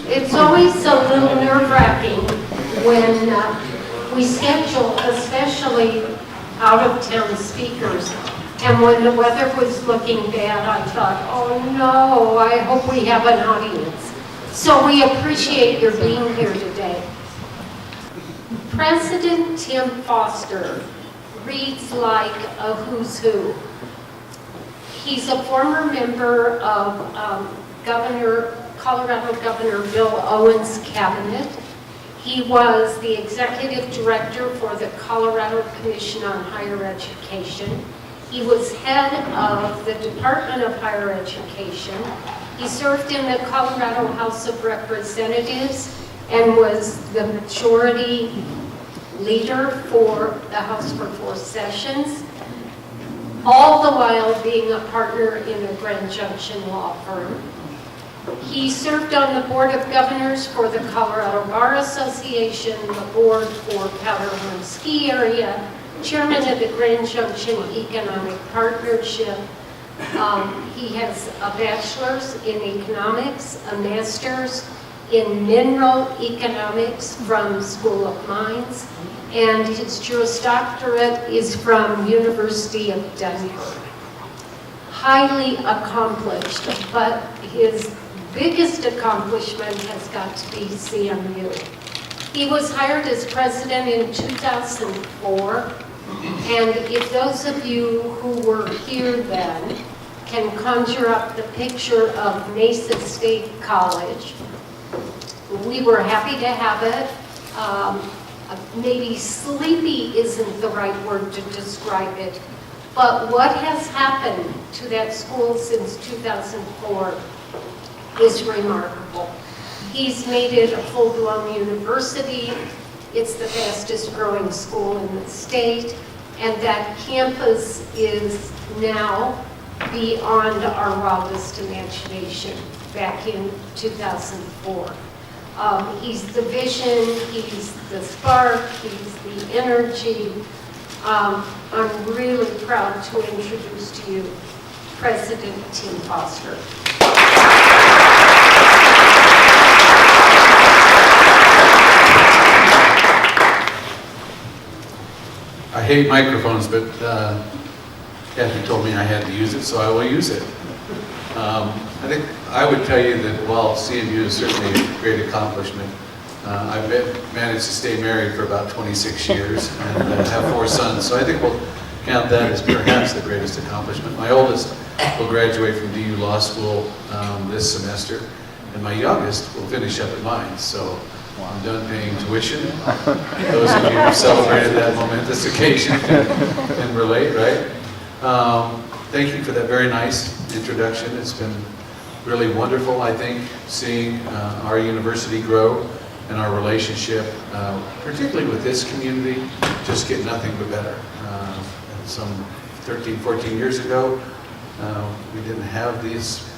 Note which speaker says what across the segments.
Speaker 1: It's always a little nerve-wracking when we schedule, especially out-of-town speakers. And when the weather was looking bad, I thought, oh no, I hope we have an audience. So we appreciate your being here today. President Tim Foster reads like a who's who. He's a former member of Colorado Governor Bill Owen's cabinet. He was the executive director for the Colorado Commission on Higher Education. He was head of the Department of Higher Education. He served in the Colorado House of Representatives and was the majority leader for the House for 4 sessions, all the while being a partner in a Grand Junction law firm. He served on the Board of Governors for the Colorado Bar Association, the board for Powder Ski Area, chairman of the Grand Junction Economic Partnership. He has a bachelor's in economics, a master's in mineral economics from School of Mines, and his Juris Doctorate is from University of Denver. Highly accomplished, but his biggest accomplishment has got to be CMU. He was hired as president in 2004, and if those of you who were here then can conjure up the picture of Mesa State College, we were happy to have it. Maybe sleepy isn't the right word to describe it, but what has happened to that school since 2004 is remarkable. He's made it a full-blown university. It's the fastest growing school in the state, and that campus is now beyond our wildest imagination back in 2004. He's the vision, he's the spark, he's the energy. I'm really proud to introduce to you President Tim Foster.
Speaker 2: I hate microphones, but Kathy told me I had to use it, so I will use it. I think I would tell you that while CMU is certainly a great accomplishment, I've managed to stay married for about 26 years and have 4 sons, so I think we'll count that as perhaps the greatest accomplishment. My oldest will graduate from DU Law School this semester, and my youngest will finish up at mine, so I'm done paying tuition. Those of you who celebrated that momentous occasion can relate, right? Thank you for that very nice introduction. It's been really wonderful, I think, seeing our university grow and our relationship, particularly with this community, just get nothing but better. Some 13, 14 years ago, we didn't have these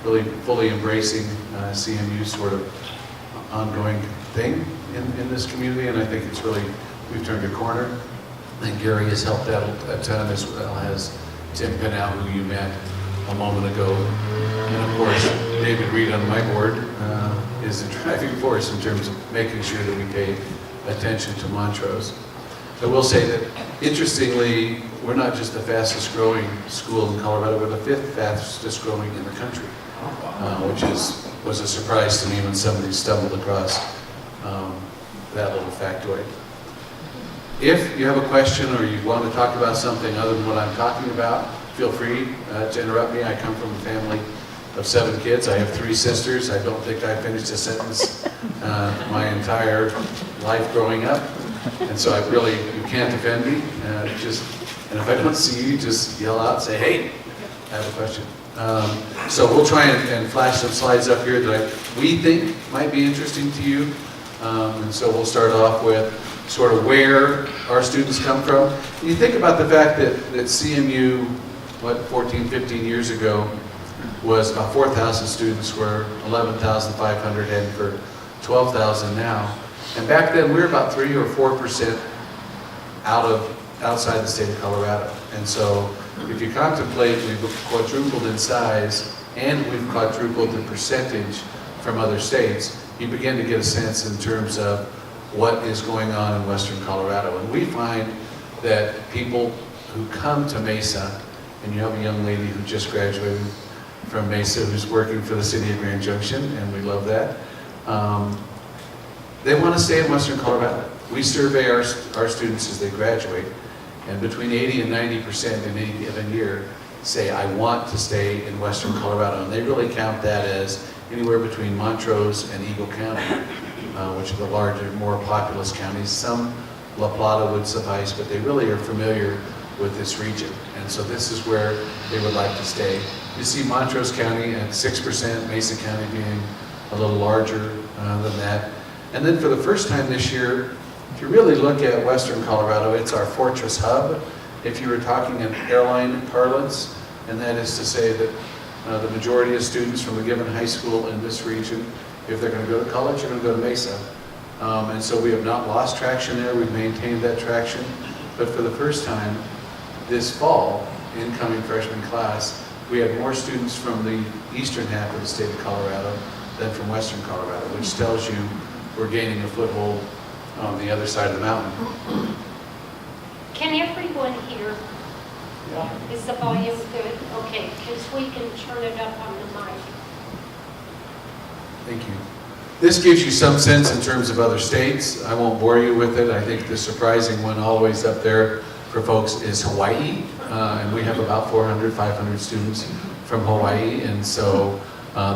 Speaker 2: really fully embracing CMU sort of ongoing thing in this community, and I think it's really, we've turned a corner. And Gary has helped out a ton, as well as Tim Penow, who you met a moment ago. And of course, David Reed on my board is the driving force in terms of making sure that we pay attention to Montrose. I will say that, interestingly, we're not just the fastest growing school in Colorado, we're the 5th fastest growing in the country, which was a surprise to me when somebody stumbled across that little factoid. If you have a question or you want to talk about something other than what I'm talking about, feel free to interrupt me. I come from a family of 7 kids. I have 3 sisters. I don't think I finished a sentence my entire life growing up. And so you can't offend me. And if I don't see you, just yell out, say, hey, I have a question. So we'll try and flash some slides up here that we think might be interesting to you. And so we'll start off with sort of where our students come from. You think about the fact that CMU, 14, 15 years ago, was about 4,000 students, where 11,500 heading for 12,000 now. And back then we were about 3 or 4% outside the state of Colorado. And so if you contemplate, we've quadrupled in size and we've quadrupled the percentage from other states, you begin to get a sense in terms of what is going on in Western Colorado. And we find that people who come to Mesa, and you have a young lady who just graduated from Mesa who's working for the city of Grand Junction, and we love that. They want to stay in Western Colorado. We survey our students as they graduate, and between 80 and 90% in any given year say, I want to stay in Western Colorado. And they really count that as anywhere between Montrose and Eagle County, which are the larger, more populous counties. Some La Plata would suffice, but they really are familiar with this region. And so this is where they would like to stay. You see Montrose County at 6%, Mesa County being a little larger than that. And then for the first time this year, if you really look at Western Colorado, it's our fortress hub. If you were talking in airline parlance, and that is to say that the majority of students from a given high school in this region, if they're going to go to college, are going to go to Mesa. And so we have not lost traction there. We've maintained that traction. But for the first time this fall, incoming freshman class, we had more students from the eastern half of the state of Colorado than from Western Colorado, which tells you we're gaining a foothold on the other side of the mountain.
Speaker 1: Can everyone hear?
Speaker 2: Yeah.
Speaker 1: Is the volume good? Okay, because we can turn it up on the mic.
Speaker 2: Thank you. This gives you some sense in terms of other states. I won't bore you with it. I think the surprising one always up there for folks is Hawaii. And we have about 400, 500 students from Hawaii. And so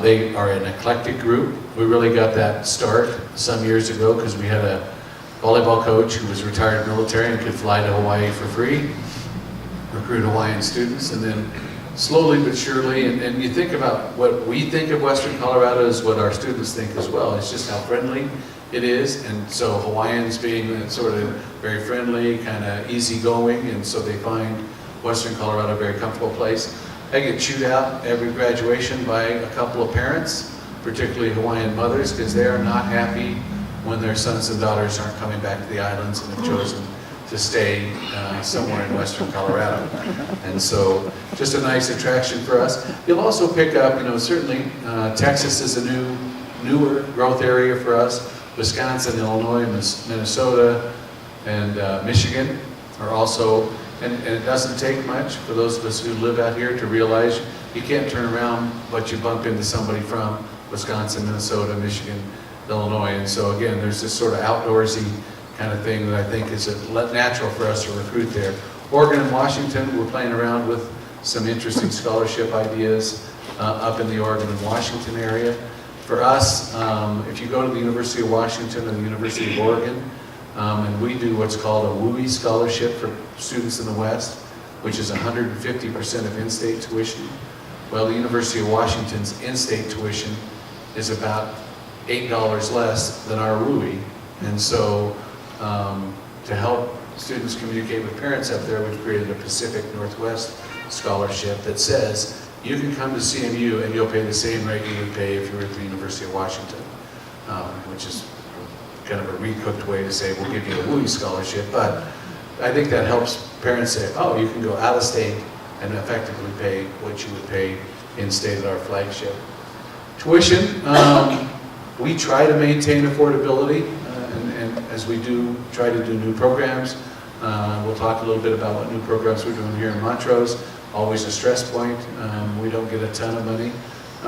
Speaker 2: they are an eclectic group. We really got that start some years ago because we had a volleyball coach who was retired military and could fly to Hawaii for free, recruit Hawaiian students, and then slowly but surely, and you think about what we think of Western Colorado is what our students think as well. It's just how friendly it is, and so Hawaiians being sort of very friendly, kind of easygoing, and so they find Western Colorado a very comfortable place. I get chewed out every graduation by a couple of parents, particularly Hawaiian mothers, because they are not happy when their sons and daughters aren't coming back to the islands and have chosen to stay somewhere in Western Colorado. And so just a nice attraction for us. You'll also pick up, certainly Texas is a newer growth area for us. Wisconsin, Illinois, Minnesota, and Michigan are also, and it doesn't take much for those of us who live out here to realize you can't turn around but you bump into somebody from Wisconsin, Minnesota, Michigan, Illinois. And so again, there's this sort of outdoorsy kind of thing that I think is natural for us to recruit there. Oregon and Washington, we're playing around with some interesting scholarship ideas up in the Oregon and Washington area. For us, if you go to the University of Washington and the University of Oregon, and we do what's called a WUI scholarship for students in the West, which is 150% of in-state tuition. Well, the University of Washington's in-state tuition is about $8 less than our WUI. And so to help students communicate with parents up there, we've created a Pacific Northwest scholarship that says you can come to CMU and you'll pay the same rate you would pay if you were at the University of Washington, which is kind of a recooked way to say we'll give you a WUI scholarship. But I think that helps parents say, oh, you can go out of state and effectively pay what you would pay in state at our flagship. Tuition, we try to maintain affordability, and as we do try to do new programs. We'll talk a little bit about what new programs we're doing here in Montrose. Always a stress point. We don't get a ton of money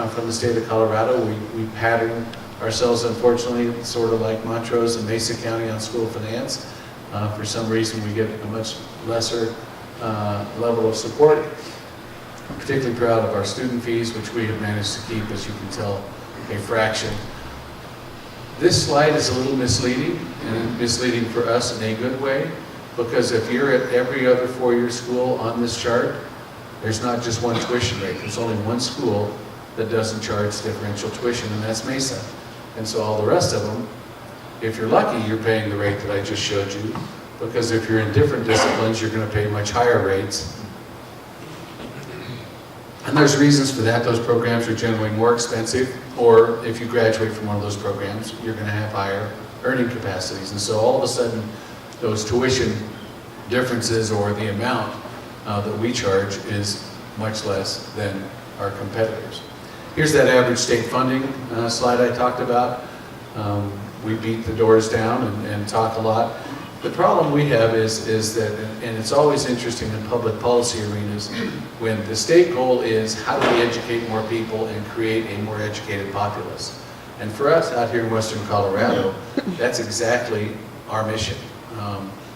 Speaker 2: from the state of Colorado. We pattern ourselves, unfortunately, sort of like Montrose and Mesa County on school finance. For some reason, we get a much lesser level of support. I'm particularly proud of our student fees, which we have managed to keep, as you can tell, a fraction. This slide is a little misleading, and misleading for us in a good way, because if you're at every other four-year school on this chart, there's not just one tuition rate. There's only one school that doesn't charge differential tuition, and that's Mesa. And so all the rest of them, if you're lucky, you're paying the rate that I just showed you, because if you're in different disciplines, you're going to pay much higher rates. And there's reasons for that. Those programs are generally more expensive, or if you graduate from one of those programs, you're going to have higher earning capacities. And so all of a sudden, those tuition differences or the amount that we charge is much less than our competitors. Here's that average state funding slide I talked about. We beat the doors down and talk a lot. The problem we have is that, and it's always interesting in public policy arenas, when the state goal is how do we educate more people and create a more educated populace. And for us out here in Western Colorado, that's exactly our mission.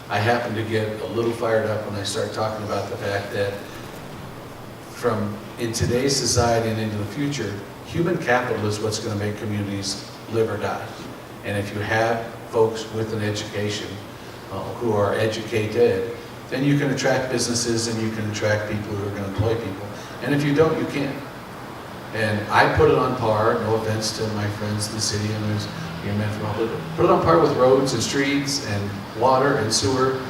Speaker 2: I happen to get a little fired up when I start talking about the fact that in today's society and into the future, human capital is what's going to make communities live or die. And if you have folks with an education who are educated, then you can attract businesses and you can attract people who are going to employ people. And if you don't, you can't. And I put it on par, no offense to my friends in the city and those men from all over, put it on par with roads and streets and water and sewer,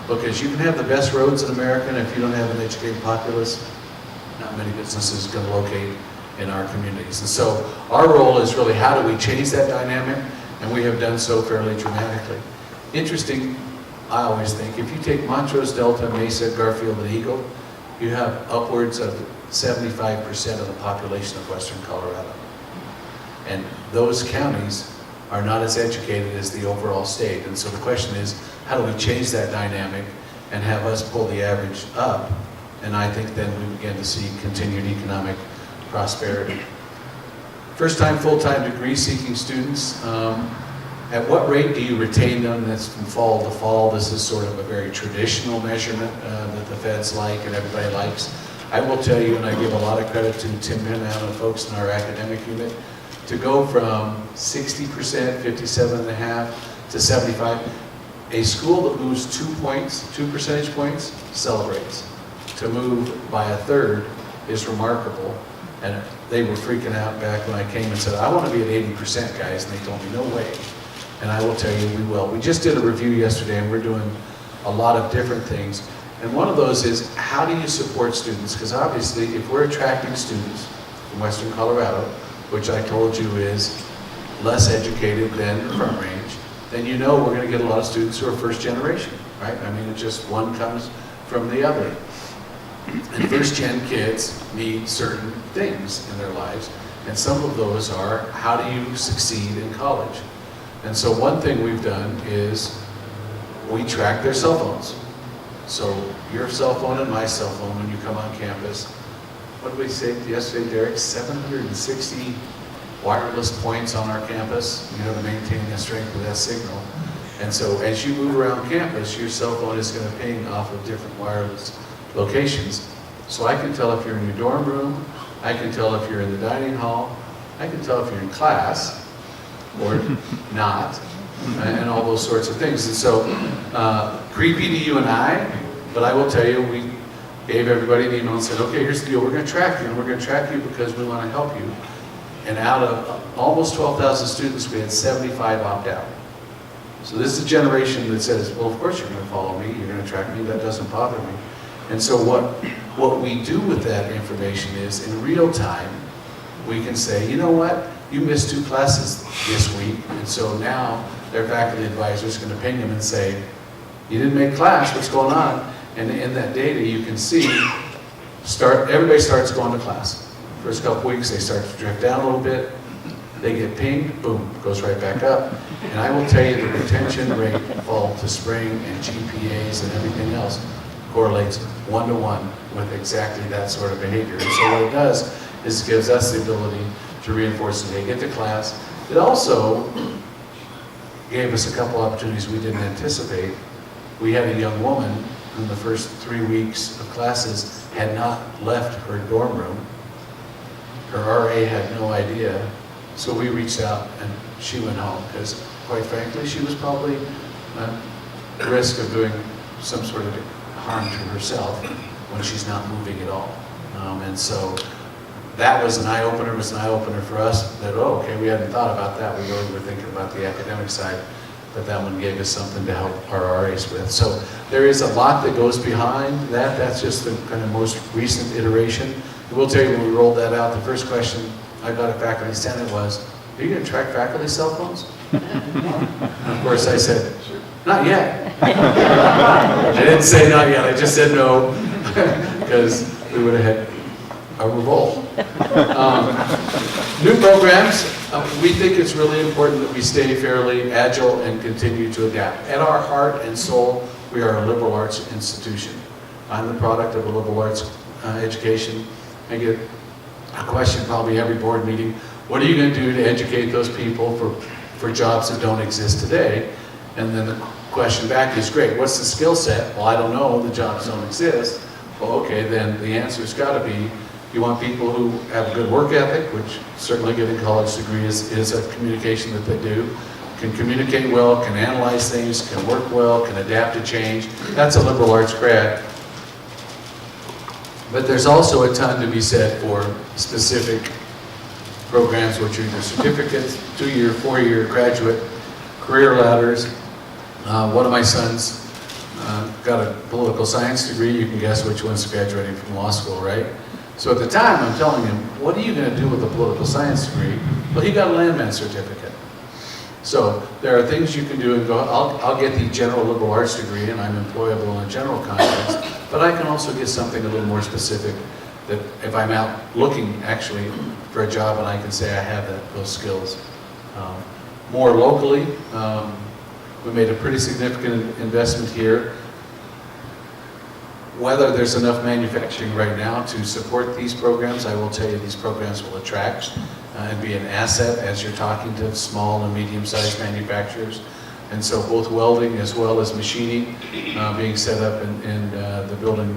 Speaker 2: because you can have the best roads in America, and if you don't have an educated populace, not many businesses can locate in our communities. And so our role is really how do we change that dynamic, and we have done so fairly dramatically. Interesting, I always think, if you take Montrose, Delta, Mesa, Garfield, and Eagle, you have upwards of 75% of the population of Western Colorado. And those counties are not as educated as the overall state. And so the question is, how do we change that dynamic and have us pull the average up? And I think then we begin to see continued economic prosperity. First-time, full-time degree-seeking students, at what rate do you retain them? That's from fall to fall. This is sort of a very traditional measurement that the feds like and everybody likes. I will tell you, and I give a lot of credit to Tim Pinham and folks in our academic unit, to go from 60%, 57.5% to 75%, a school that moves 2 percentage points celebrates. To move by a third is remarkable. And they were freaking out back when I came and said, I want to be at 80%, guys. And they told me, no way. And I will tell you, we will. We just did a review yesterday, and we're doing a lot of different things. And one of those is, how do you support students? Because obviously, if we're attracting students from Western Colorado, which I told you is less educated than the Front Range, then you know we're going to get a lot of students who are first generation, right? I mean, it just one comes from the other. And first gen kids need certain things in their lives, and some of those are, how do you succeed in college? And so one thing we've done is we track their cell phones. So your cell phone and my cell phone when you come on campus. What did we say yesterday, Derek? 760 wireless points on our campus, to maintain the strength of that signal. And so as you move around campus, your cell phone is going to ping off of different wireless locations. So I can tell if you're in your dorm room, I can tell if you're in the dining hall, I can tell if you're in class or not, and all those sorts of things. And so, creepy to you and I, but I will tell you, we gave everybody an email and said, okay, here's the deal, we're going to track you, and we're going to track you because we want to help you. And out of almost 12,000 students, we had 75 opt out. So this is a generation that says, well, of course you're going to follow me, you're going to track me, that doesn't bother me. And so what we do with that information is, in real time, we can say, you know what, you missed 2 classes this week, and so now their faculty advisor is going to ping them and say, you didn't make class, what's going on? And in that data you can see, everybody starts going to class. First couple weeks they start to drift down a little bit, they get pinged, boom, goes right back up. And I will tell you the retention rate fall to spring and GPAs and everything else correlates 1-to-1 with exactly that sort of behavior. And so what it does is it gives us the ability to reinforce that they get to class. It also gave us a couple opportunities we didn't anticipate. We had a young woman in the first 3 weeks of classes had not left her dorm room. Her RA had no idea. So we reached out and she went home because, quite frankly, she was probably at risk of doing some sort of harm to herself when she's not moving at all. And so that was an eye-opener for us that, oh, okay, we hadn't thought about that. We really were thinking about the academic side, but that one gave us something to help our RAs with. So there is a lot that goes behind that. That's just the kind of most recent iteration. I will tell you, when we rolled that out, the first question I got at Faculty Senate was, are you going to track faculty cell phones? And of course I said, not yet. I didn't say not yet, I just said no, because we would have had a revolt. New programs, we think it's really important that we stay fairly agile and continue to adapt. At our heart and soul, we are a liberal arts institution. I'm the product of a liberal arts education. I get a question probably every board meeting, what are you going to do to educate those people for jobs that don't exist today? And then the question back is, great, what's the skill set? Well, I don't know, the jobs don't exist. Well, okay, then the answer's got to be, you want people who have a good work ethic, which certainly getting a college degree is a communication that they do, can communicate well, can analyze things, can work well, can adapt to change. That's a liberal arts grad. But there's also a ton to be said for specific programs, which are either certificates, 2-year, 4-year graduate, career ladders. One of my sons got a political science degree. You can guess which one's graduating from law school, right? So at the time, I'm telling him, what are you going to do with a political science degree? Well, he got a landman certificate. So there are things you can do and go, I'll get the general liberal arts degree and I'm employable in a general context, but I can also get something a little more specific that if I'm out looking actually for a job and I can say I have those skills. More locally, we made a pretty significant investment here. Whether there's enough manufacturing right now to support these programs, I will tell you these programs will attract and be an asset as you're talking to small and medium-sized manufacturers. And so both welding as well as machining being set up in the building,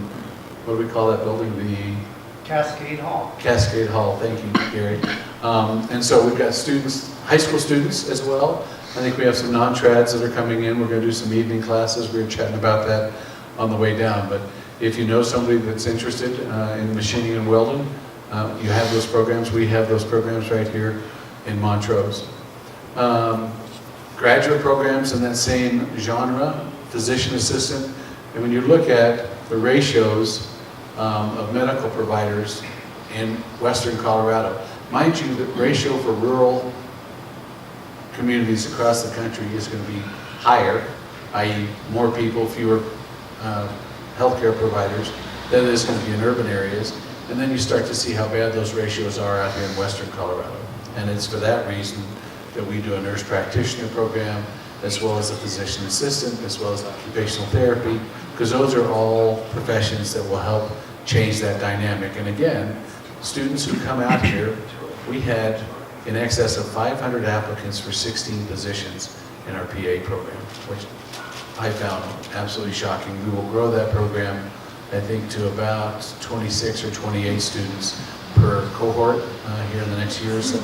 Speaker 2: what do we call that building? The
Speaker 3: Cascade Hall.
Speaker 2: Cascade Hall, thank you, Gary. And so we've got students, high school students as well. I think we have some non-trads that are coming in. We're going to do some evening classes. We were chatting about that on the way down. But if you know somebody that's interested in machining and welding, you have those programs. We have those programs right here in Montrose. Graduate programs in that same genre, physician assistant. And when you look at the ratios of medical providers in western Colorado, mind you, the ratio for rural communities across the country is going to be higher, i.e. more people, fewer healthcare providers than it is going to be in urban areas. And then you start to see how bad those ratios are out here in western Colorado. And it's for that reason that we do a nurse practitioner program, as well as a physician assistant, as well as occupational therapy, because those are all professions that will help change that dynamic. And again, students who come out here, we had in excess of 500 applicants for 16 positions in our PA program, which I found absolutely shocking. We will grow that program, I think, to about 26 or 28 students per cohort here in the next year or so.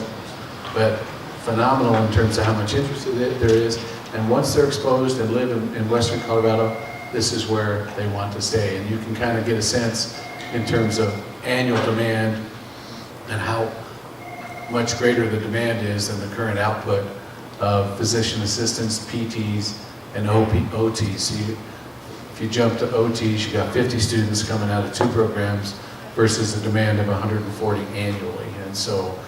Speaker 2: But phenomenal in terms of how much interest there is. And once they're exposed and live in western Colorado, this is where they want to stay. And you can kind of get a sense in terms of annual demand and how much greater the demand is than the current output of physician assistants, PTs, and OTs. So if you jump to OTs, you got 50 students coming out of 2 programs versus a demand of 140 annually. And so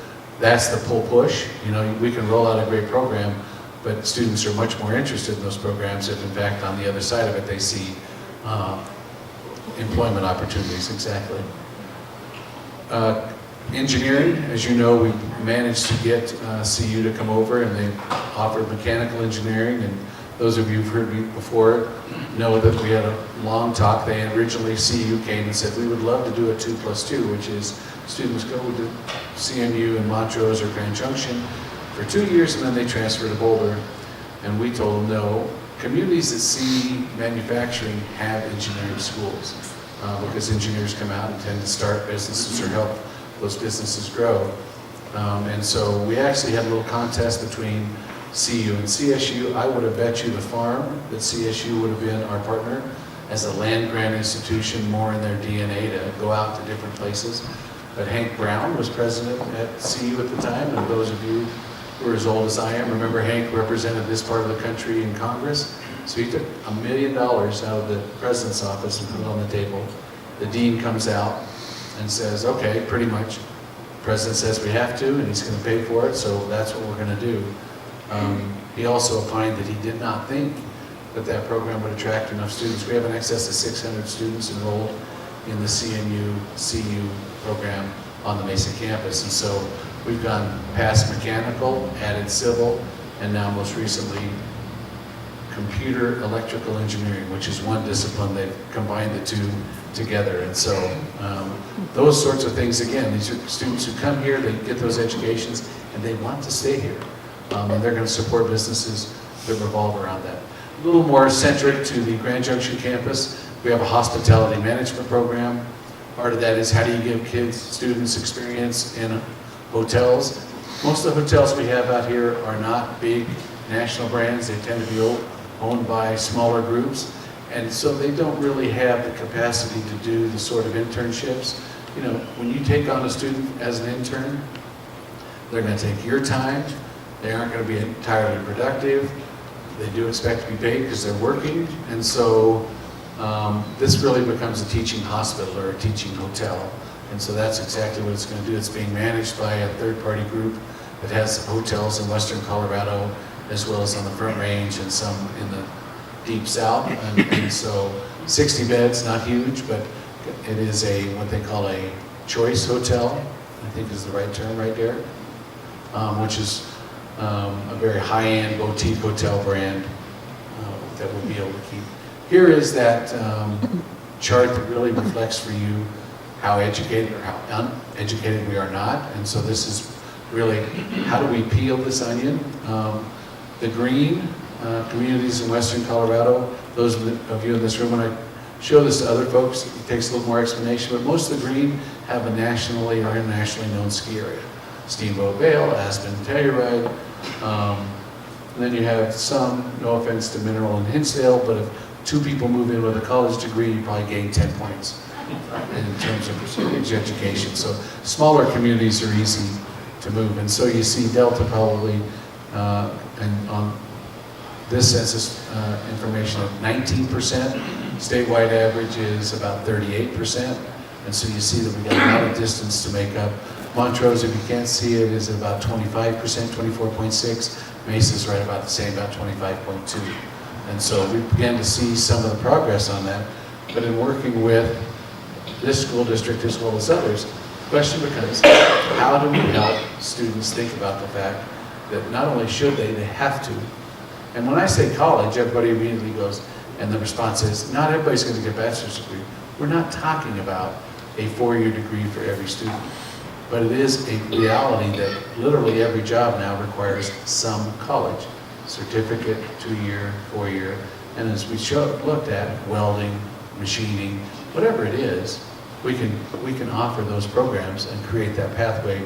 Speaker 2: that's the pull-push. You know, we can roll out a great program, but students are much more interested in those programs if, in fact, on the other side of it, they see employment opportunities. Exactly. Engineering, as you know, we managed to get CU to come over, and they offered mechanical engineering. And those of you who've heard me before know that we had a long talk. They originally, CU came and said, we would love to do a 2+2, which is students go to CMU in Montrose or Grand Junction for 2 years, and then they transfer to Boulder. And we told them, no, communities that see manufacturing have engineering schools because engineers come out and tend to start businesses or help those businesses grow. And so we actually had a little contest between CU and CSU. I would have bet you the farm that CSU would have been our partner as a land grant institution, more in their DNA to go out to different places. But Hank Brown was president at CU at the time, and those of you who are as old as I am remember Hank represented this part of the country in Congress. So he took $1 million out of the president's office and put it on the table. The dean comes out and says, okay, pretty much, the president says we have to, and he's going to pay for it, so that's what we're going to do. He also opined that he did not think that that program would attract enough students. We have in excess of 600 students enrolled in the CMU CU program on the Mesa campus, and so We've gone past mechanical, added civil, and now most recently computer electrical engineering, which is one discipline. They've combined the two together. And so those sorts of things, again, these are students who come here, they get those educations, and they want to stay here. And they're going to support businesses that revolve around that. A little more centric to the Grand Junction campus, we have a hospitality management program. Part of that is how do you give kids, students experience in hotels. Most of the hotels we have out here are not big national brands. They tend to be owned by smaller groups. And so they don't really have the capacity to do the sort of internships. You know, when you take on a student as an intern, they're going to take your time. They aren't going to be entirely productive. They do expect to be paid because they're working. And so this really becomes a teaching hospital or a teaching hotel. And so that's exactly what it's going to do. It's being managed by a third-party group that has hotels in western Colorado, as well as on the Front Range and some in the deep south. And so 60 beds, not huge, but it is what they call a choice hotel, I think is the right term right there, which is a very high-end boutique hotel brand that we'll be able to keep. Here is that chart that really reflects for you how educated or how uneducated we are not. And so this is really, how do we peel this onion? The green communities in western Colorado, those of you in this room, when I show this to other folks, it takes a little more explanation, but most of the green have a nationally or internationally known ski area. Steamboat Vale, Aspen Telluride, and then you have some, no offense to Mineral and Hinsdale, but if 2 people move in with a college degree, you probably gain 10 points in terms of percentage education. So smaller communities are easy to move. And so you see Delta probably, and on this census information of 19%, statewide average is about 38%. And so you see that we got a lot of distance to make up. Montrose, if you can't see it, is about 25%, 24.6. Mesa is right about the same, about 25.2. And so we began to see some of the progress on that. But in working with this school district as well as others, the question becomes, how do we help students think about the fact that not only should they have to. And when I say college, everybody immediately goes, and the response is, not everybody's going to get a bachelor's degree. We're not talking about a 4-year degree for every student. But it is a reality that literally every job now requires some college. Certificate, 2-year, 4-year. And as we looked at, welding, machining, whatever it is, we can offer those programs and create that pathway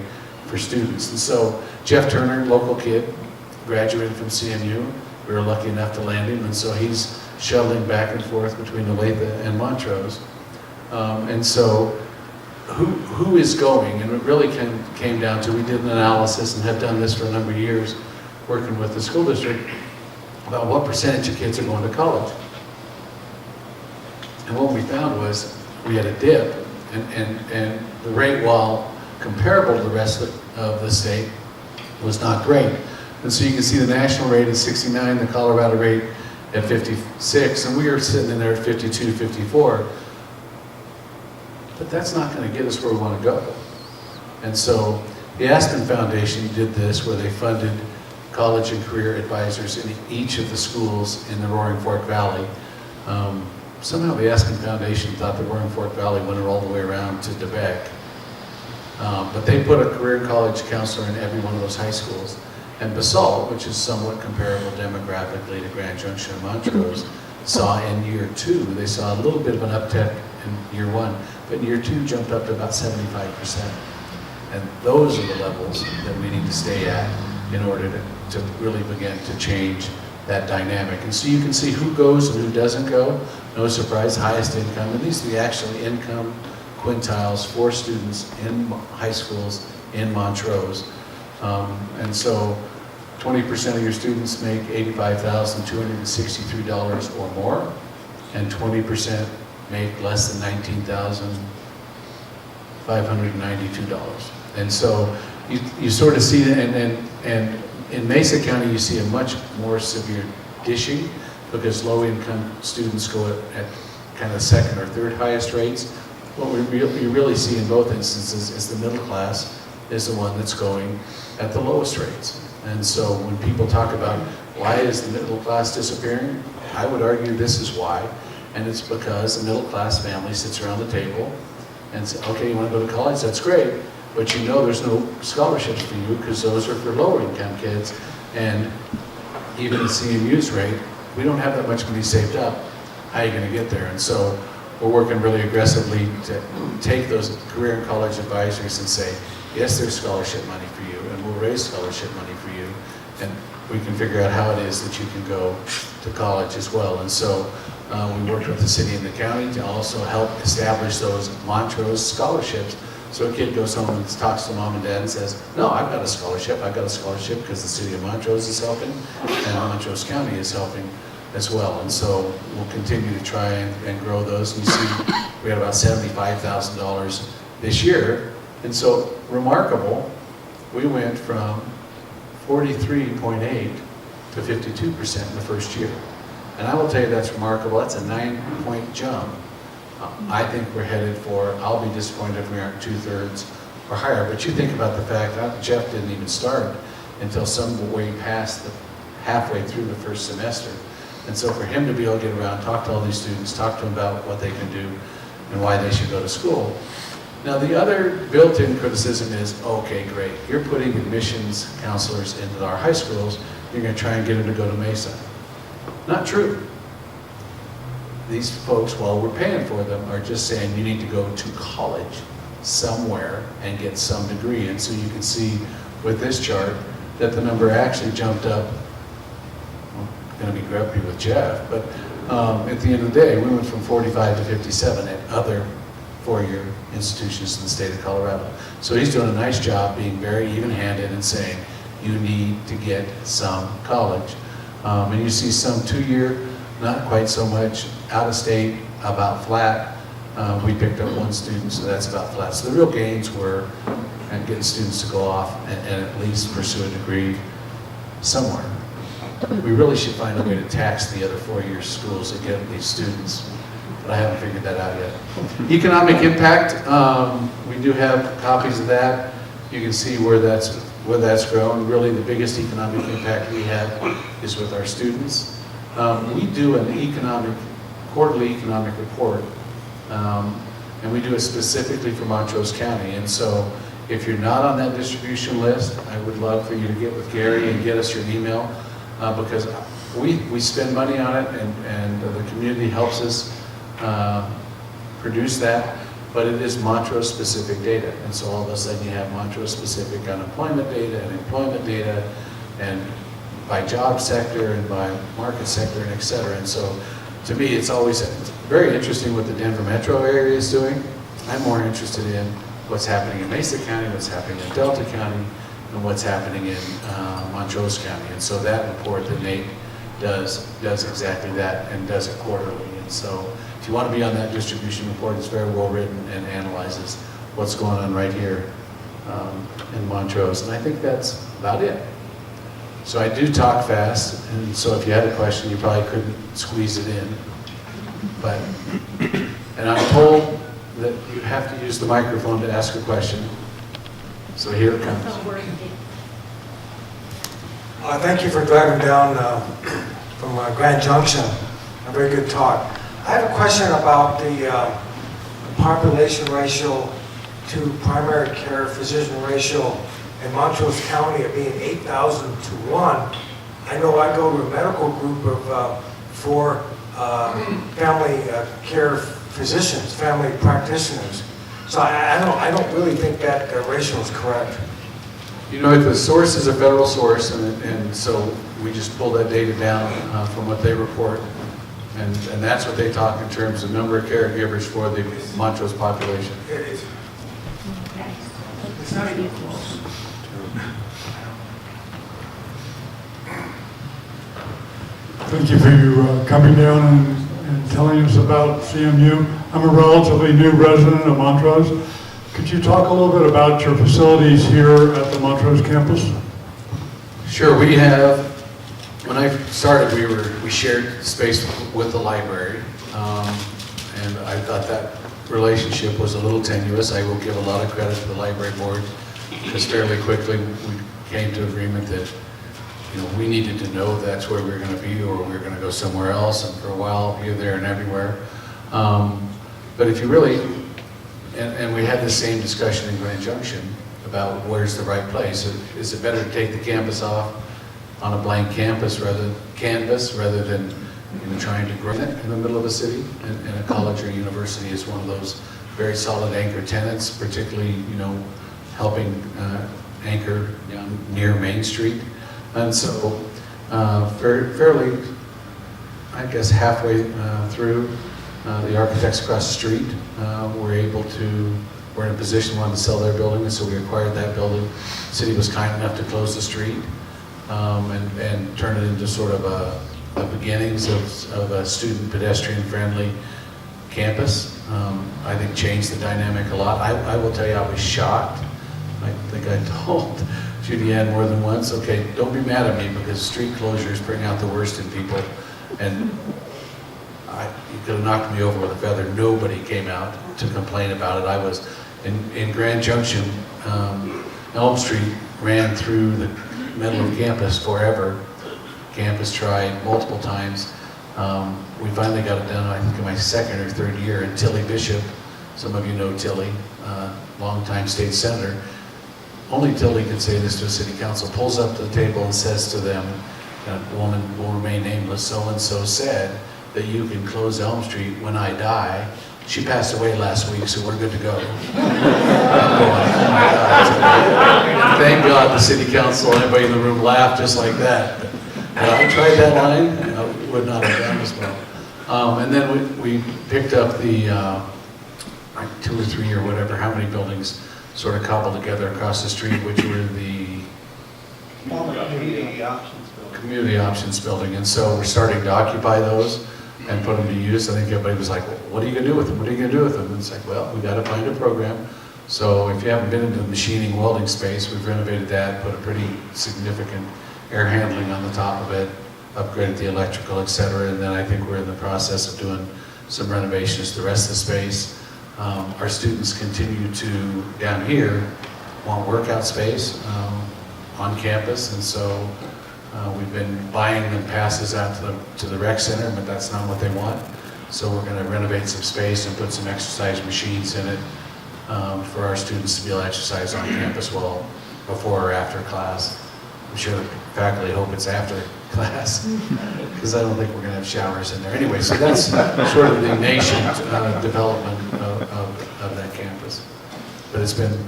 Speaker 2: for students. And so Jeff Turner, local kid, graduated from CMU. We were lucky enough to land him, and so he's shuttling back and forth between Olathe and Montrose. And so who is going? And it really came down to, we did an analysis and have done this for a number of years, working with the school district, about what percentage of kids are going to college. And what we found was we had a dip, and the rate, while comparable to the rest of the state, was not great. And so you can see the national rate is 69, the Colorado rate at 56, and we are sitting in there at 52, 54. But that's not going to get us where we want to go. And so the Aspen Foundation did this, where they funded college and career advisors in each of the schools in the Roaring Fork Valley. Somehow the Aspen Foundation thought the Roaring Fork Valley went all the way around to DeBeck. But they put a career college counselor in every one of those high schools. And Basalt, which is somewhat comparable demographically to Grand Junction and Montrose, saw in year 2, they saw a little bit of an uptick in year 1, but in year 2 jumped up to about 75%. And those are the levels that we need to stay at in order to really begin to change that dynamic. And so you can see who goes and who doesn't go. No surprise, highest income. And these are the actual income quintiles for students in high schools in Montrose. And so 20% of your students make $85,263 or more, and 20% make less than $19,592. And so you sort of see that, and in Mesa County you see a much more severe dishing, because low-income students go at kind of second or third highest rates. What you really see in both instances is the middle class is the one that's going at the lowest rates. And so when people talk about why is the middle class disappearing, I would argue this is why. And it's because the middle class family sits around the table and says, okay, you want to go to college? That's great. But you know there's no scholarships for you because those are for lower income kids. And even the CMU's rate, we don't have that much money saved up. How are you going to get there? And so we're working really aggressively to take those career and college advisories and say, yes, there's scholarship money for you, and we'll raise scholarship money for you, and we can figure out how it is that you can go to college as well. And so we worked with the city and the county to also help establish those Montrose scholarships. So a kid goes home and talks to mom and dad and says, no, I've got a scholarship. I've got a scholarship because the city of Montrose is helping, and Montrose County is helping as well. And so we'll continue to try and grow those. And you see, we had about $75,000 this year. And so remarkable, we went from 43.8 to 52% in the first year. And I will tell you that's remarkable. That's a 9-point jump. I think we're headed for, I'll be disappointed if we aren't 2/3 or higher. But you think about the fact that Jeff didn't even start until some way past halfway through the first semester. And so for him to be able to get around, talk to all these students, talk to them about what they can do and why they should go to school. Now the other built-in criticism is, okay, great, you're putting admissions counselors into our high schools, you're going to try and get them to go to Mesa. Not true. These folks, while we're paying for them, are just saying you need to go to college somewhere and get some degree. And so you can see with this chart that the number actually jumped up. Going to be grumpy with Jeff, but at the end of the day, we went from 45 to 57 at other four-year institutions in the state of Colorado. So he's doing a nice job being very even-handed and saying, you need to get some college. And you see some 2-year, not quite so much, out-of-state, about flat. We picked up one student, so that's about flat. So the real gains were getting students to go off and at least pursue a degree somewhere. We really should find a way to tax the other four-year schools that get these students, but I haven't figured that out yet. Economic impact, we do have copies of that. You can see where that's grown. Really, the biggest economic impact we have is with our students. We do an quarterly economic report, and we do it specifically for Montrose County. And so if you're not on that distribution list, I would love for you to get with Gary and get us your email. Because we spend money on it and the community helps us produce that, but it is Montrose specific data. And so all of a sudden you have Montrose specific unemployment data and employment data and by job sector and by market sector and et cetera. And so to me it's always very interesting what the Denver metro area is doing. I'm more interested in what's happening in Mesa County, what's happening in Delta County, and what's happening in Montrose County. And so that report that Nate does exactly that and does it quarterly. And so if you want to be on that distribution report, it's very well written and analyzes what's going on right here in Montrose. And I think that's about it. So I do talk fast, and so if you had a question, you probably couldn't squeeze it in. But, and I'm told that you have to use the microphone to ask a question. So here it comes.
Speaker 3: Thank you for driving down from Grand Junction. A very good talk. I have a question about the population ratio to primary care physician ratio in Montrose County of being 8,000 to 1. I know I go to a medical group of 4 family care physicians, family practitioners. So I don't really think that ratio is correct.
Speaker 2: You know, the source is a federal source, and so we just pull that data down from what they report, and that's what they talk in terms of number of caregivers for the Montrose population.
Speaker 3: It's not even close.
Speaker 4: Thank you for you coming down and telling us about CMU. I'm a relatively new resident of Montrose. Could you talk a little bit about your facilities here at the Montrose campus?
Speaker 2: Sure, we have, when I started, we shared space with the library, and I thought that relationship was a little tenuous. I will give a lot of credit to the library board because fairly quickly we came to agreement that, we needed to know that's where we were going to be, or we were going to go somewhere else, and for a while, here, there, and everywhere. But if you really, and we had the same discussion in Grand Junction about where's the right place. Is it better to take the campus off on a blank canvas rather than trying to grow it in the middle of a city? And a college or university is one of those very solid anchor tenants, particularly helping anchor near Main Street. And so fairly, I guess halfway through, the architects across the street were in a position, wanted to sell their building, and so we acquired that building. The city was kind enough to close the street and turn it into sort of the beginnings of a student pedestrian friendly campus. I think changed the dynamic a lot. I will tell you, I was shocked. I think I told Judy Ann more than once, okay, don't be mad at me because street closures bring out the worst in people. And you could have knocked me over with a feather. Nobody came out to complain about it. I was in Grand Junction. Elm Street ran through the middle of campus forever. Campus tried multiple times. We finally got it done, I think, in my second or third year. And Tilly Bishop, some of you know Tilly, longtime state senator. Only Tilly could say this to a city council. Pulls up to the table and says to them, a woman will remain nameless, so-and-so said that you can close Elm Street when I die. She passed away last week, so we're good to go. Thank God the city council, everybody in the room laughed just like that. I tried that line, and I would not have done as well. And then we picked up the 2 or 3 or whatever, how many buildings sort of cobbled together across the street, which were the community options building. And so we're starting to occupy those and put them to use. I think everybody was like, well, what are you going to do with them? What are you going to do with them? And it's like, well, we got to find a program. So if you haven't been into the machining welding space, we've renovated that, put a pretty significant air handling on the top of it, upgraded the electrical, et cetera. And then I think we're in the process of doing some renovations to the rest of the space. Our students continue to, down here, want workout space on campus, and so we've been buying them passes out to the rec center, but that's not what they want. So we're going to renovate some space and put some exercise machines in it for our students to be able to exercise on campus before or after class. I'm sure the faculty hope it's after class, because I don't think we're going to have showers in there. Anyway, so that's sort of the nation development of that campus. But it's been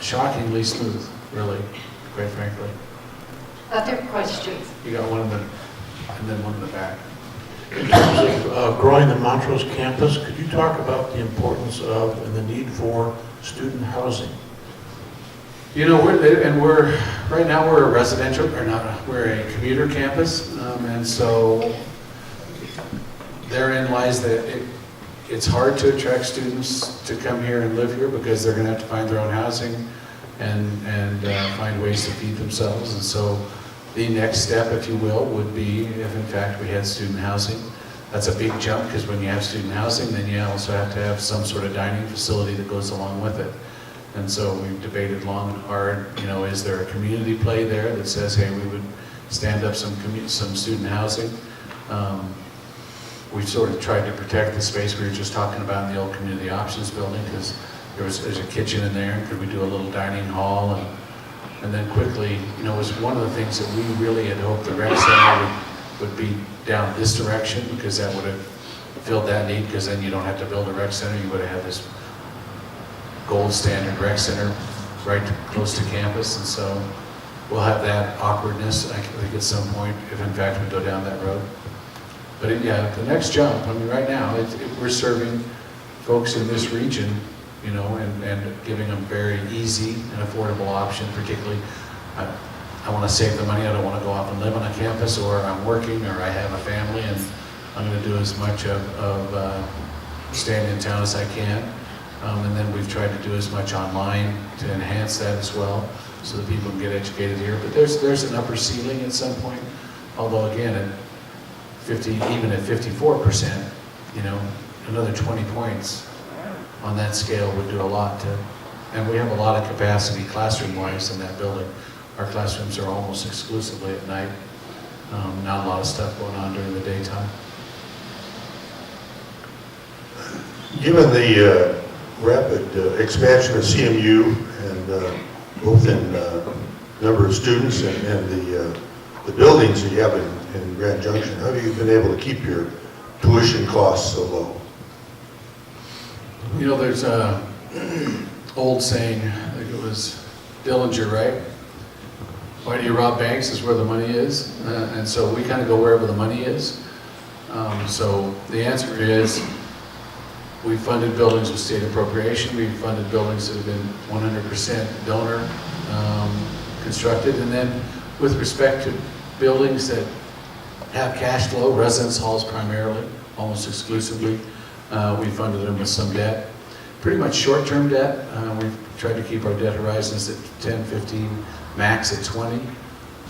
Speaker 2: shockingly smooth, really, quite frankly.
Speaker 1: Other questions?
Speaker 2: You got one in the, and then one in the back.
Speaker 5: In terms of growing the Montrose campus, could you talk about the importance of and the need for student housing?
Speaker 2: Right now we're a residential, we're a commuter campus, and so therein lies that it's hard to attract students to come here and live here because they're going to have to find their own housing and find ways to feed themselves. And so the next step, if you will, would be if in fact we had student housing. That's a big jump because when you have student housing, then you also have to have some sort of dining facility that goes along with it. And so we've debated long and hard, is there a community play there that says, hey, we would stand up some student housing. We've sort of tried to protect the space we were just talking about in the old community options building because there's a kitchen in there, and could we do a little dining hall? And then quickly, it was one of the things that we really had hoped the rec center would be down this direction, because that would have filled that need, because then you don't have to build a rec center. You would have had this gold standard rec center right close to campus, and so we'll have that awkwardness, I think, at some point, if in fact we go down that road. But the next jump, right now, we're serving folks in this region, and giving them very easy and affordable option, particularly, I want to save the money, I don't want to go off and live on a campus, or I'm working, or I have a family, and I'm going to do as much of staying in town as I can. And then we've tried to do as much online to enhance that as well, so that people can get educated here. But there's an upper ceiling at some point, although again, even at 54%, another 20 points on that scale would do a lot to And we have a lot of capacity classroom-wise in that building. Our classrooms are almost exclusively at night. Not a lot of stuff going on during the daytime.
Speaker 6: Given the rapid expansion of CMU and both in number of students and the buildings that you have in Grand Junction, how have you been able to keep your tuition costs so low?
Speaker 2: You know, there's a old saying, I think it was Dillinger, right? Why do you rob banks is where the money is. And so we kind of go wherever the money is. So the answer is, we funded buildings with state appropriation. We funded buildings that have been 100% donor constructed. And then with respect to buildings that have cash flow, residence halls primarily, almost exclusively, we funded them with some debt. Pretty much short-term debt. We've tried to keep our debt horizons at 10, 15, max at 20.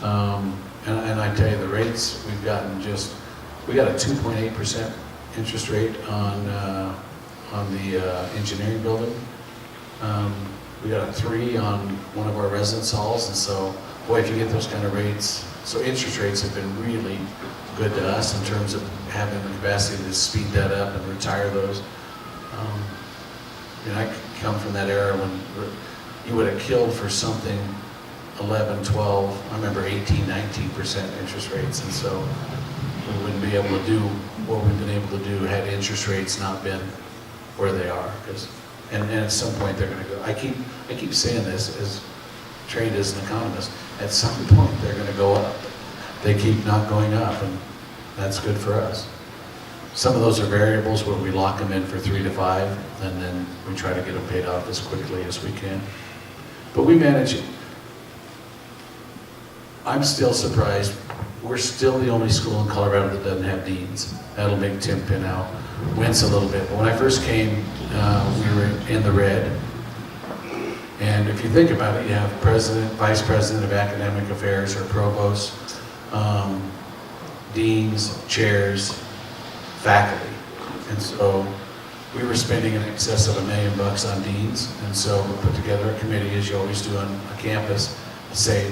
Speaker 2: And I tell you, the rates we've gotten we got a 2.8% interest rate on the engineering building. We got a 3 on one of our residence halls, and so, boy, if you get those kind of rates, so interest rates have been really good to us in terms of having the capacity to speed that up and retire those. I come from that era when you would have killed for something 11, 12, I remember 18, 19% interest rates, and so we wouldn't be able to do what we've been able to do had interest rates not been where they are. And at some point they're going to go. I keep saying this, as trained as an economist, at some point they're going to go up. They keep not going up, and that's good for us. Some of those are variables where we lock them in for 3 to 5, and then we try to get them paid off as quickly as we can. But we manage it. I'm still surprised. We're still the only school in Colorado that doesn't have deans. That'll make Tim Pinow wince a little bit. But when I first came, we were in the red. And if you think about it, you have president, vice president of academic affairs, or provost, deans, chairs, faculty. And so we were spending in excess of $1 million on deans. And so we put together a committee, as you always do on a campus, to say,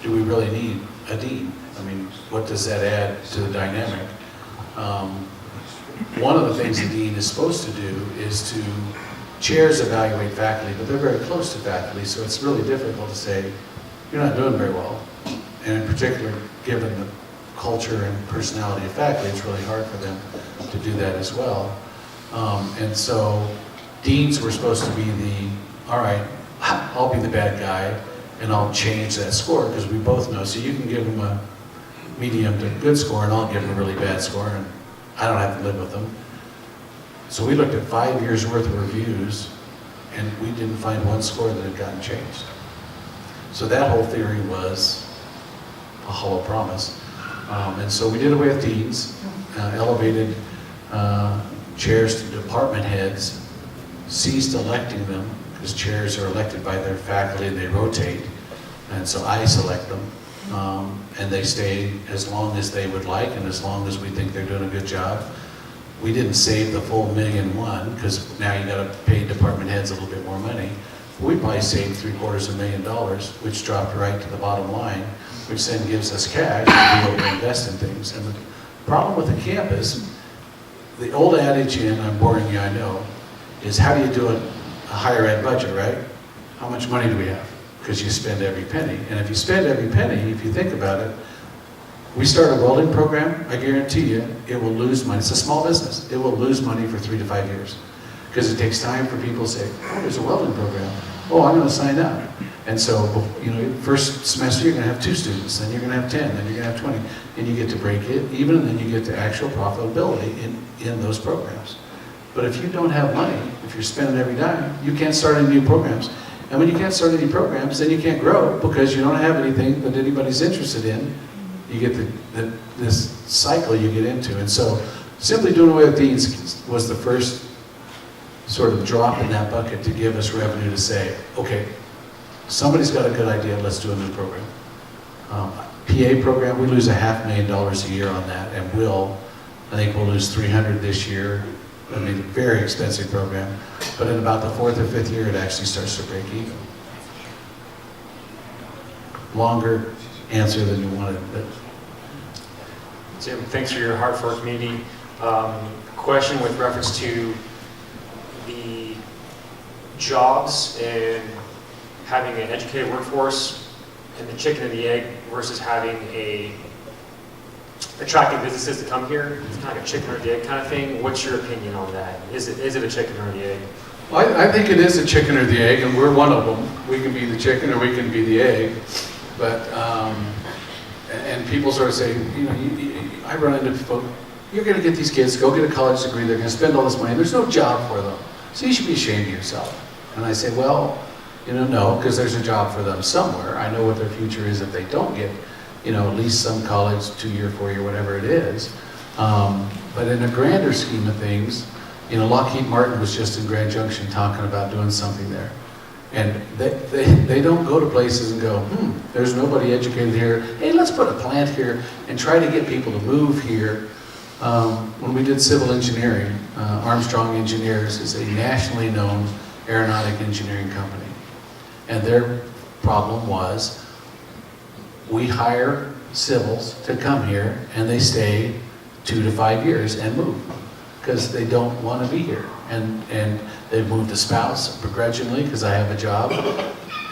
Speaker 2: do we really need a dean? I mean, what does that add to the dynamic? One of the things the dean is supposed to do is to, chairs evaluate faculty, but they're very close to faculty, so it's really difficult to say, you're not doing very well. And in particular, given the culture and personality of faculty, it's really hard for them to do that as well. And so deans were supposed to be all right, I'll be the bad guy, and I'll change that score, because we both know, so you can give them a medium to good score, and I'll give them a really bad score, and I don't have to live with them. So we looked at 5 years worth of reviews, and we didn't find one score that had gotten changed. So that whole theory was a hollow promise. And so we did away with deans, elevated chairs to department heads, ceased electing them, because chairs are elected by their faculty and they rotate, and so I select them, and they stay as long as they would like and as long as we think they're doing a good job. We didn't save the full $1.1 million, because now you got to pay department heads a little bit more money. We probably saved $750,000, which dropped right to the bottom line, which then gives us cash to be able to invest in things. And the problem with the campus, the old adage, and I'm boring you, I know, is how do you do a higher ed budget, right? How much money do we have? Because you spend every penny. And if you spend every penny, if you think about it, we start a welding program, I guarantee you, it will lose money. It's a small business. It will lose money for 3 to 5 years. Because it takes time for people to say, oh, there's a welding program. Oh, I'm going to sign up. And so, first semester you're going to have 2 students, then you're going to have 10, then you're going to have 20, and you get to break it even, and then you get to actual profitability in those programs. But if you don't have money, if you're spending every dime, you can't start any new programs. And when you can't start any programs, then you can't grow, because you don't have anything that anybody's interested in. You get this cycle you get into. And so simply doing away with deans was the first sort of drop in that bucket to give us revenue to say, okay, somebody's got a good idea, let's do a new program. PA program, we lose $500,000 a year on that, and I think we'll lose $300,000 this year, I mean, a very expensive program, but in about the 4th or 5th year, it actually starts to break even. Longer answer than you wanted, but
Speaker 7: Jim, thanks for your heart for our community. Question with reference to the jobs and having an educated workforce and the chicken and the egg versus having attracting businesses to come here. It's kind of a chicken or the egg kind of thing. What's your opinion on that? Is it a chicken or the egg?
Speaker 2: well, I think it is a chicken or the egg, and we're one of them. We can be the chicken or we can be the egg. But, and people sort of say, you know, I run into people, you're going to get these kids, go get a college degree, they're going to spend all this money, there's no job for them. So you should be ashamed of yourself. And I say, well, you know, no, because there's a job for them somewhere. I know what their future is if they don't get, you know, at least some college, 2-year, 4-year, whatever it is. But in a grander scheme of things, you know, Lockheed Martin was just in Grand Junction talking about doing something there. And they don't go to places and go, there's nobody educated here. Hey, let's put a plant here and try to get people to move here. When we did civil engineering, Armstrong Engineers is a nationally known aeronautic engineering company. And their problem was, we hire civils to come here and they stay 2 to 5 years and move because they don't want to be here. And they've moved a spouse begrudgingly because I have a job,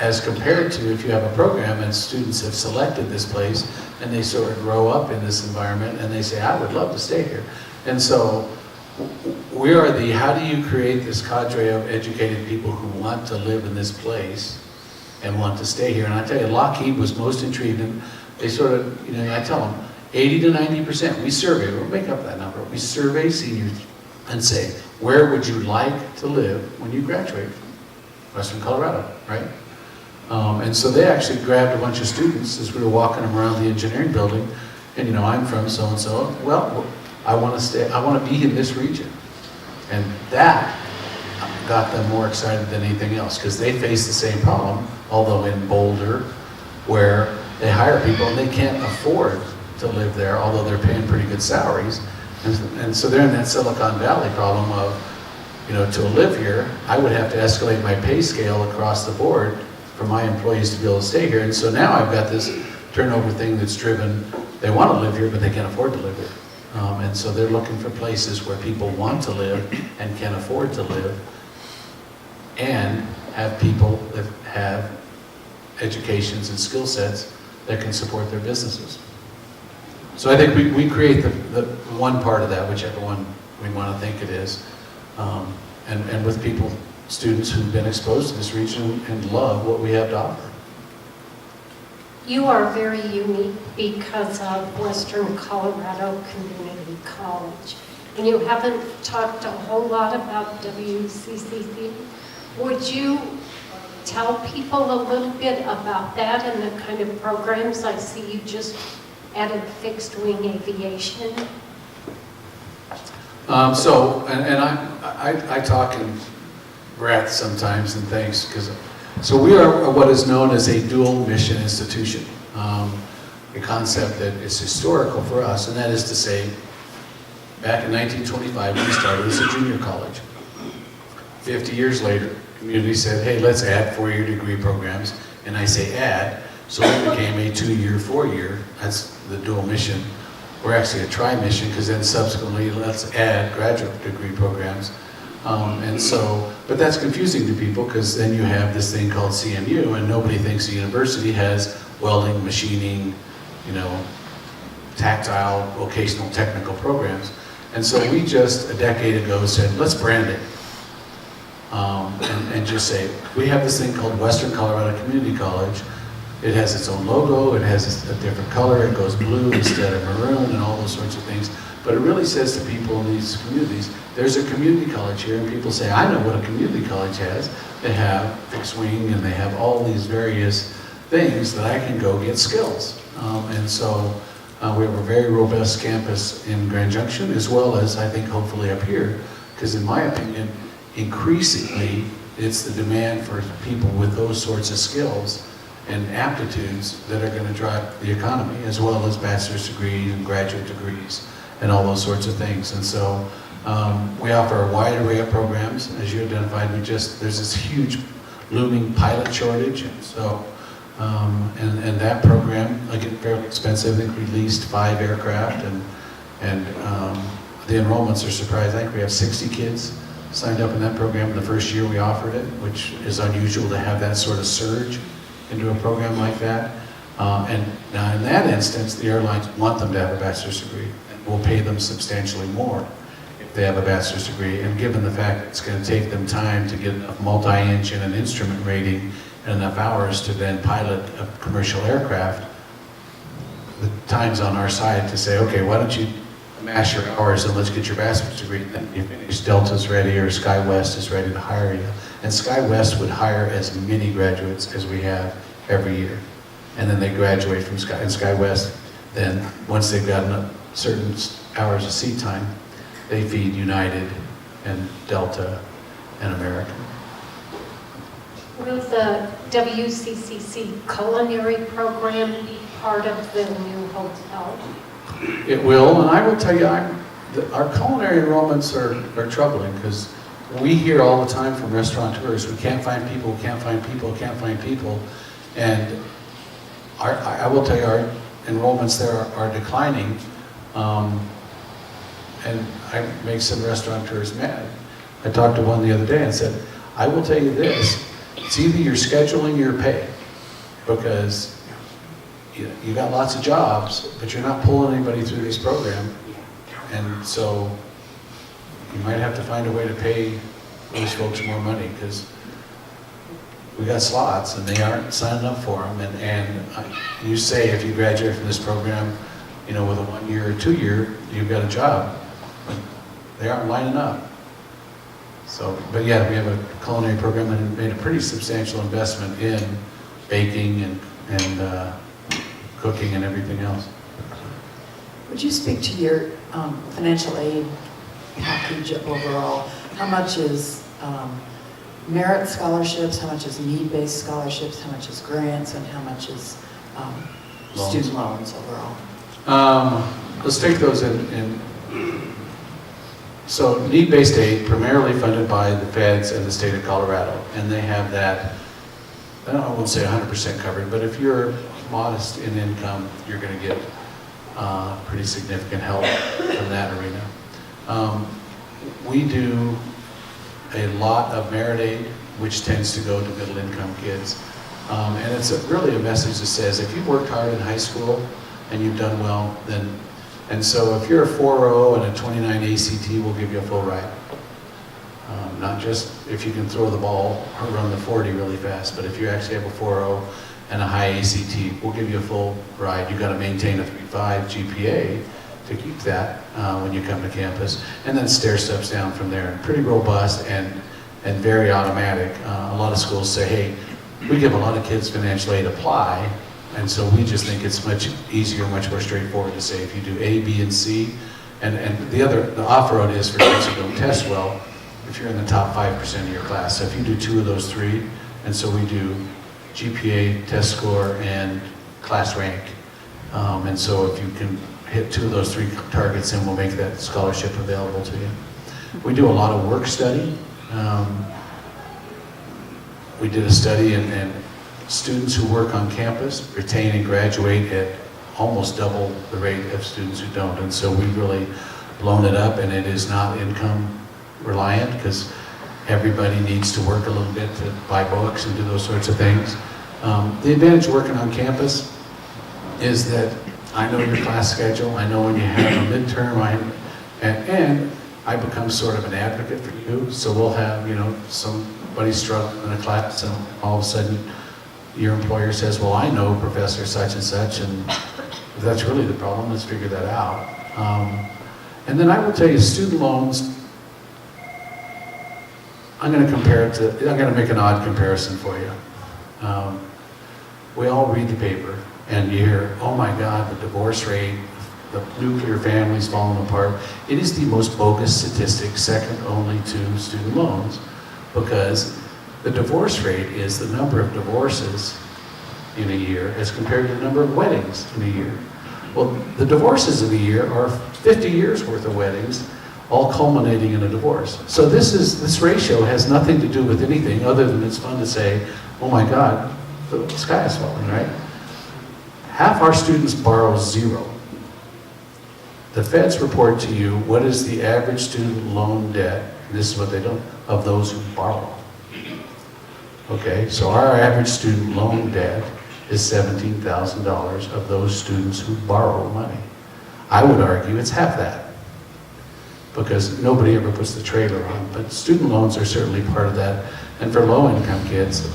Speaker 2: as compared to if you have a program and students have selected this place and they sort of grow up in this environment and they say, I would love to stay here. And so we are the, how do you create this cadre of educated people who want to live in this place and want to stay here? And I tell you, Lockheed was most intrigued, and they sort of, you know, I tell them, 80 to 90%, we survey, we'll make up that number, we survey seniors and say, where would you like to live when you graduate from Western Colorado, right? And so they actually grabbed a bunch of students as we were walking them around the engineering building, and you know, I'm from so-and-so, well, I want to be in this region. And that got them more excited than anything else, because they face the same problem, although in Boulder, where they hire people and they can't afford to live there, although they're paying pretty good salaries. And so they're in that Silicon Valley problem of, you know, to live here, I would have to escalate my pay scale across the board for my employees to be able to stay here. And so now I've got this turnover thing that's driven, they want to live here, but they can't afford to live here. And so they're looking for places where people want to live and can afford to live, and have people that have educations and skill sets that can support their businesses. So I think we create the one part of that, whichever one we want to think it is, and with people, students who've been exposed to this region and love what we have to offer.
Speaker 1: You are very unique because of Western Colorado Community College. And you haven't talked a whole lot about WCCC. Would you tell people a little bit about that and the kind of programs? I see you just added fixed wing aviation. I talk in breath sometimes and thanks, because so we are what is known as a dual mission institution, a concept that is historical for us, and that is to say, back in 1925 we started as a junior college. 50 years later, the community said, hey, let's add 4-year degree programs, and I say add, so it became a 2-year, 4-year, that's the dual mission. We're actually a tri-mission, because then subsequently let's add graduate degree programs. But that's confusing to people, because then you have this thing called CMU, and nobody thinks the university has welding, machining, you know, tactile, vocational, technical programs. And so we just, a decade ago, said, let's brand it. And just say, we have this thing called Western Colorado Community College. It has its own logo, it has a different color, it goes blue instead of maroon, and all those sorts of things. But it really says to people in these communities, there's a community college here, and people say, I know what a community college has. They have fixed wing, and they have all these various things that I can go get skills. We have a very robust campus in Grand Junction, as well as, I think, hopefully up here, because in my opinion, increasingly, it's the demand for people with those sorts of skills and aptitudes that are going to drive the economy, as well as bachelor's degrees and graduate degrees and all those sorts of things. And so
Speaker 2: We offer a wide array of programs. As you identified, there's this huge looming pilot shortage. And so, and that program, again, fairly expensive. I think we leased 5 aircraft, and the enrollments are surprising. I think we have 60 kids signed up in that program in the first year we offered it, which is unusual to have that sort of surge into a program like that. And now in that instance, the airlines want them to have a bachelor's degree, and we'll pay them substantially more if they have a bachelor's degree. And given the fact that it's going to take them time to get enough multi-engine and instrument rating and enough hours to then pilot a commercial aircraft, the time's on our side to say, okay, why don't you amass your hours and let's get your bachelor's degree, and then you finish, Delta's ready or SkyWest is ready to hire you. And SkyWest would hire as many graduates as we have every year. And then they graduate from SkyWest, then once they've gotten certain hours of seat time, they feed United and Delta and American.
Speaker 1: Will the WCCC culinary program be part of the new hotel?
Speaker 2: It will, and I will tell you, our culinary enrollments are troubling, because we hear all the time from restaurateurs, we can't find people, we can't find people, we can't find people. And I will tell you, our enrollments there are declining, and I make some restaurateurs mad. I talked to one the other day and said, I will tell you this, it's either you're scheduling your pay, because you got lots of jobs, but you're not pulling anybody through this program, and so you might have to find a way to pay those folks more money, because we got slots and they aren't signing up for them. And you say if you graduate from this program, with a 1 year or 2 year, you've got a job, but they aren't lining up. So, but yeah, we have a culinary program that made a pretty substantial investment in baking and cooking and everything else.
Speaker 8: Would you speak to your financial aid package overall? How much is merit scholarships, how much is need-based scholarships, how much is grants, and how much is student loans overall?
Speaker 2: Let's take those in. So need-based aid, primarily funded by the feds and the state of Colorado, and they have that, I won't say 100% covered, but if you're modest in income, you're going to get pretty significant help from that arena. We do a lot of merit aid, which tends to go to middle income kids. And it's really a message that says, if you've worked hard in high school and you've done well, then, and so if you're a 4.0 and a 29 ACT, we'll give you a full ride. Not just if you can throw the ball or run the 40 really fast, but if you actually have a 4.0 and a high ACT, we'll give you a full ride. You've got to maintain a 3.5 GPA to keep that when you come to campus, and then stair steps down from there. Pretty robust and very automatic. A lot of schools say, hey, we give a lot of kids financial aid apply, and so we just think it's much easier, much more straightforward to say if you do A, B, and C, and the off-road is for kids who don't test well, if you're in the top 5% of your class. So if you do 2 of those 3, and so we do GPA, test score, and class rank. And so if you can hit 2 of those 3 targets, then we'll make that scholarship available to you. We do a lot of work study. We did a study, and students who work on campus retain and graduate at almost double the rate of students who don't. And so we've really blown it up, and it is not income reliant, because everybody needs to work a little bit to buy books and do those sorts of things. The advantage of working on campus is that I know your class schedule, I know when you have a midterm, and I become sort of an advocate for you. So we'll have, somebody struggling in a class, and all of a sudden your employer says, well, I know Professor such and such, and if that's really the problem, let's figure that out. And then I will tell you, student loans, I'm going to make an odd comparison for you. We all read the paper, and you hear, oh my God, the divorce rate, the nuclear families falling apart. It is the most bogus statistic, second only to student loans, because the divorce rate is the number of divorces in a year as compared to the number of weddings in a year. Well, the divorces in a year are 50 years worth of weddings, all culminating in a divorce. So this ratio has nothing to do with anything other than it's fun to say, oh my God, the sky is falling, right? Half our students borrow zero. The feds report to you what is the average student loan debt, and this is what they don't, of those who borrow. Okay, so our average student loan debt is $17,000 of those students who borrow money. I would argue it's half that, because nobody ever puts the trailer on, but student loans are certainly part of that. And for low-income kids,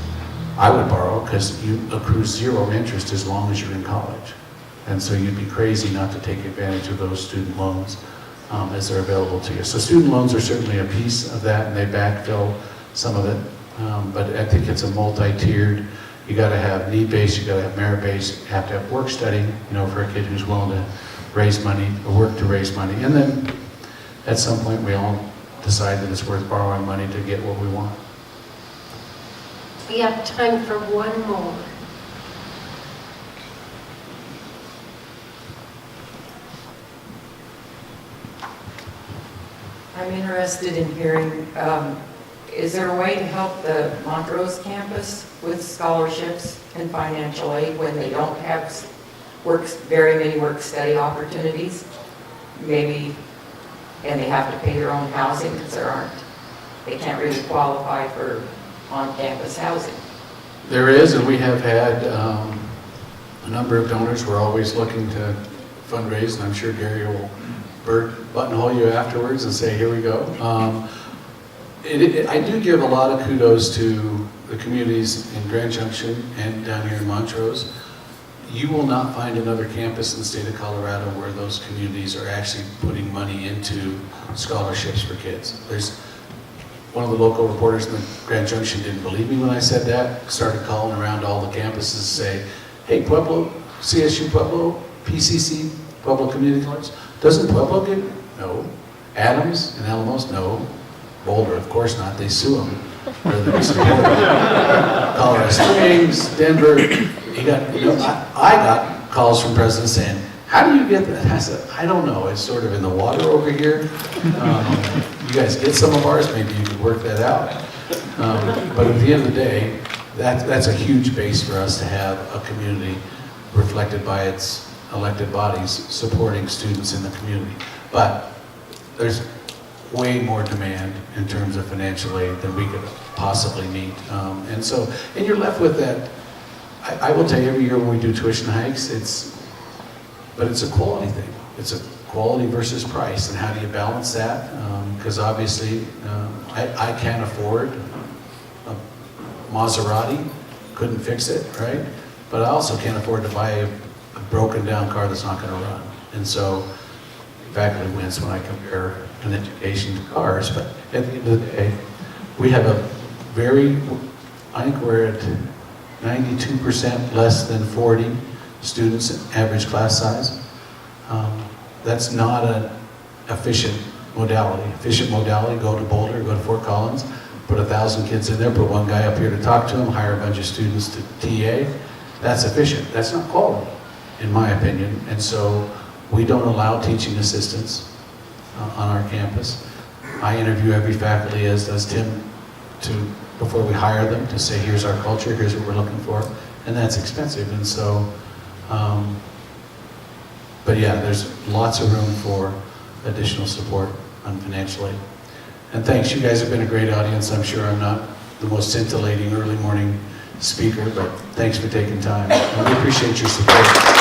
Speaker 2: I would borrow because you accrue zero interest as long as you're in college. And so you'd be crazy not to take advantage of those student loans as they're available to you. So student loans are certainly a piece of that, and they backfill some of it. But I think it's a multi-tiered. You got to have need-based, you got to have merit-based, you have to have work study, for a kid who's willing to raise money, or work to raise money. And then at some point we all decide that it's worth borrowing money to get what we want.
Speaker 1: We have time for one more.
Speaker 9: I'm interested in hearing, is there a way to help the Montrose campus with scholarships and financial aid when they don't have very many work-study opportunities? Maybe, and they have to pay their own housing because they can't really qualify for on-campus housing.
Speaker 2: There is, and we have had a number of donors. We're always looking to fundraise, and I'm sure Gary will buttonhole you afterwards and say, here we go. I do give a lot of kudos to the communities in Grand Junction and down here in Montrose. You will not find another campus in the state of Colorado where those communities are actually putting money into scholarships for kids. There's one of the local reporters in the Grand Junction didn't believe me when I said that, started calling around all the campuses to say, hey, Pueblo, CSU Pueblo, PCC, Pueblo Community College, doesn't Pueblo get? No. Adams and Alamos? No. Boulder, of course not, they sue them. Colorado Springs, Denver, I got calls from presidents saying, how do you get that? I said, I don't know, it's sort of in the water over here. You guys get some of ours, maybe you could work that out. But at the end of the day, that's a huge base for us to have a community reflected by its elected bodies supporting students in the community. But there's way more demand in terms of financial aid than we could possibly meet. And you're left with that. I will tell you, every year when we do tuition hikes, but it's a quality thing. It's a quality versus price, and how do you balance that? Because obviously, I can't afford a Maserati, couldn't fix it, right? But I also can't afford to buy a broken down car that's not going to run. And so, faculty wins when I compare an education to cars, but at the end of the day, we have a I think we're at 92% less than 40 students in average class size. That's not an efficient modality. Efficient modality, go to Boulder, go to Fort Collins, put 1,000 kids in there, put one guy up here to talk to them, hire a bunch of students to TA. That's efficient. That's not quality, in my opinion. And so we don't allow teaching assistants on our campus. I interview every faculty, as does Tim, before we hire them, to say, here's our culture, here's what we're looking for, and that's expensive. And so, but yeah, there's lots of room for additional support on financial aid. And thanks, you guys have been a great audience. I'm sure I'm not the most scintillating early morning speaker, but thanks for taking time. And we appreciate your support.